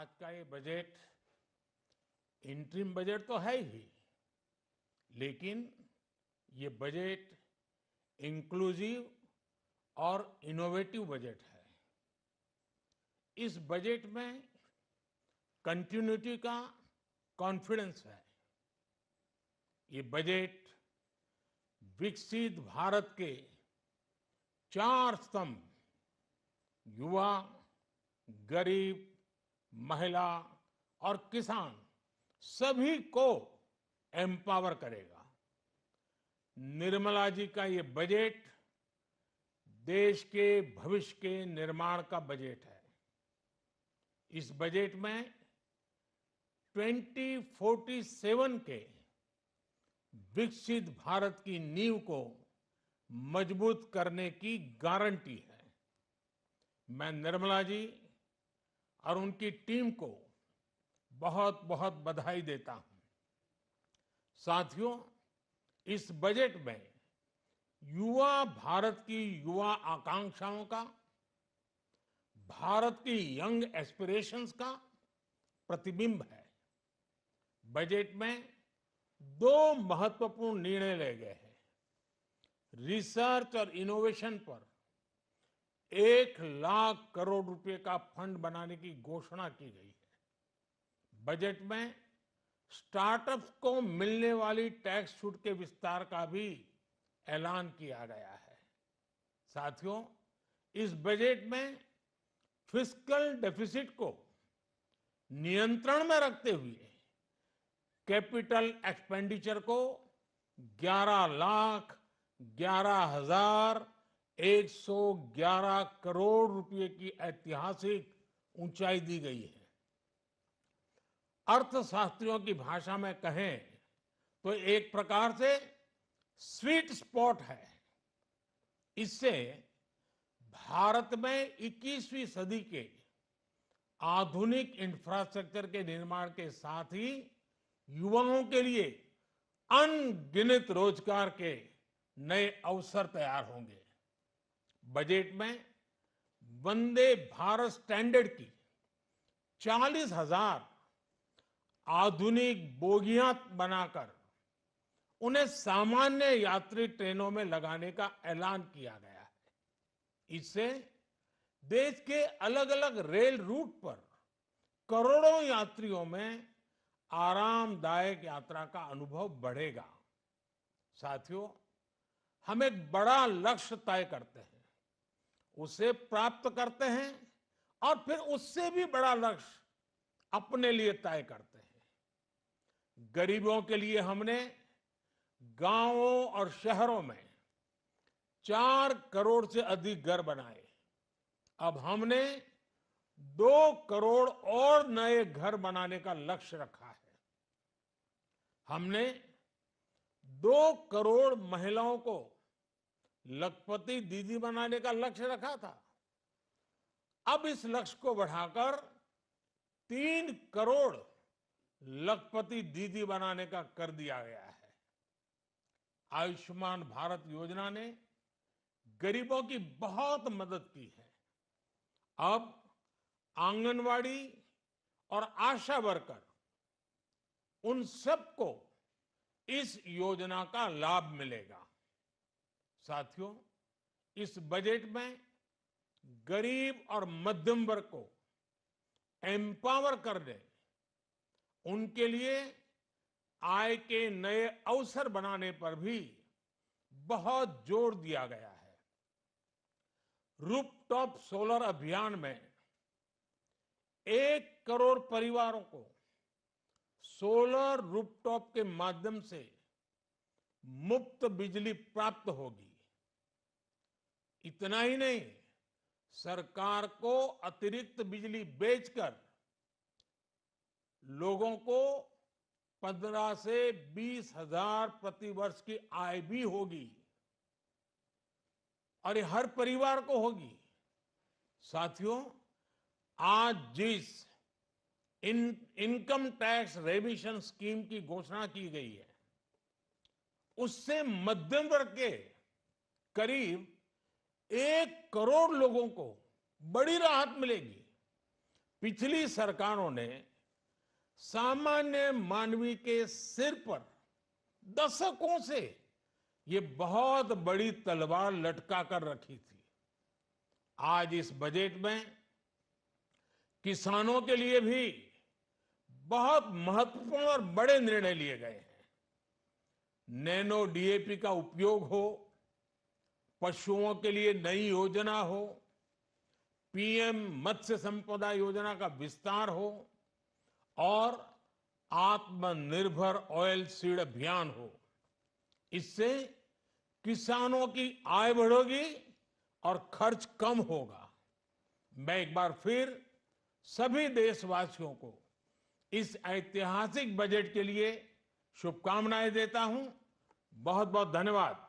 आज का ये बजट इंटरिम बजट तो है ही, लेकिन ये बजट इंक्लूसिव और इनोवेटिव बजट है। इस बजट में कंटिन्यूटी का कॉन्फिडेंस है। ये बजट विकसित भारत के चार स्तंभ युवा, गरीब, महिला और किसान सभी को एम्पावर करेगा। निर्मला जी का ये बजट देश के भविष्य के निर्माण का बजट है। इस बजट में 2047 के विकसित भारत की नींव को मजबूत करने की गारंटी है। मैं निर्मला जी और उनकी टीम को बहुत बहुत बधाई देता हूं। साथियों, इस बजट में युवा भारत की युवा आकांक्षाओं का, भारत की यंग एस्पिरेशंस का प्रतिबिंब है। बजट में दो महत्वपूर्ण निर्णय लिए गए हैं। रिसर्च और इनोवेशन पर 1 लाख करोड़ रुपए का फंड बनाने की घोषणा की गई है। बजट में स्टार्टअप्स को मिलने वाली टैक्स छूट के विस्तार का भी ऐलान किया गया है। साथियों, इस बजट में फिस्कल डेफिसिट को नियंत्रण में रखते हुए कैपिटल एक्सपेंडिचर को 11,11,111 करोड़ रुपए की ऐतिहासिक ऊंचाई दी गई है। अर्थशास्त्रियों की भाषा में कहें तो एक प्रकार से स्वीट स्पॉट है। इससे भारत में 21वीं सदी के आधुनिक इंफ्रास्ट्रक्चर के निर्माण के साथ ही युवाओं के लिए अनगिनत रोजगार के नए अवसर तैयार होंगे। बजट में वंदे भारत स्टैंडर्ड की 40,000 आधुनिक बोगियां बनाकर उन्हें सामान्य यात्री ट्रेनों में लगाने का ऐलान किया गया है। इससे देश के अलग अलग रेल रूट पर करोड़ों यात्रियों में आरामदायक यात्रा का अनुभव बढ़ेगा। साथियों, हम एक बड़ा लक्ष्य तय करते हैं, उसे प्राप्त करते हैं और फिर उससे भी बड़ा लक्ष्य अपने लिए तय करते हैं। गरीबों के लिए हमने गांवों और शहरों में 4 करोड़ से अधिक घर बनाए। अब हमने 2 करोड़ और नए घर बनाने का लक्ष्य रखा है। हमने 2 करोड़ महिलाओं को लखपति दीदी बनाने का लक्ष्य रखा था। अब इस लक्ष्य को बढ़ाकर 3 करोड़ लखपति दीदी बनाने का कर दिया गया है। आयुष्मान भारत योजना ने गरीबों की बहुत मदद की है। अब आंगनवाड़ी और आशा वर्कर, उन सबको इस योजना का लाभ मिलेगा। साथियों, इस बजट में गरीब और मध्यम वर्ग को एम्पावर करने, उनके लिए आय के नए अवसर बनाने पर भी बहुत जोर दिया गया है। रूफटॉप सोलर अभियान में 1 करोड़ परिवारों को सोलर रूफटॉप के माध्यम से मुफ्त बिजली प्राप्त होगी। इतना ही नहीं, सरकार को अतिरिक्त बिजली बेचकर लोगों को 15 से 20 हजार प्रति वर्ष की आय भी होगी और ये हर परिवार को होगी। साथियों, आज जिस इनकम टैक्स रेमिशन स्कीम की घोषणा की गई है, उससे मध्यम वर्ग के करीब 1 करोड़ लोगों को बड़ी राहत मिलेगी। पिछली सरकारों ने सामान्य मानवी के सिर पर दशकों से ये बहुत बड़ी तलवार लटका कर रखी थी। आज इस बजट में किसानों के लिए भी बहुत महत्वपूर्ण और बड़े निर्णय लिए गए हैं। नैनो डीएपी का उपयोग हो, पशुओं के लिए नई योजना हो, पीएम मत्स्य संपदा योजना का विस्तार हो और आत्मनिर्भर ऑयल सीड अभियान हो। इससे किसानों की आय बढ़ेगी और खर्च कम होगा। मैं एक बार फिर सभी देशवासियों को इस ऐतिहासिक बजट के लिए शुभकामनाएं देता हूं। बहुत बहुत धन्यवाद।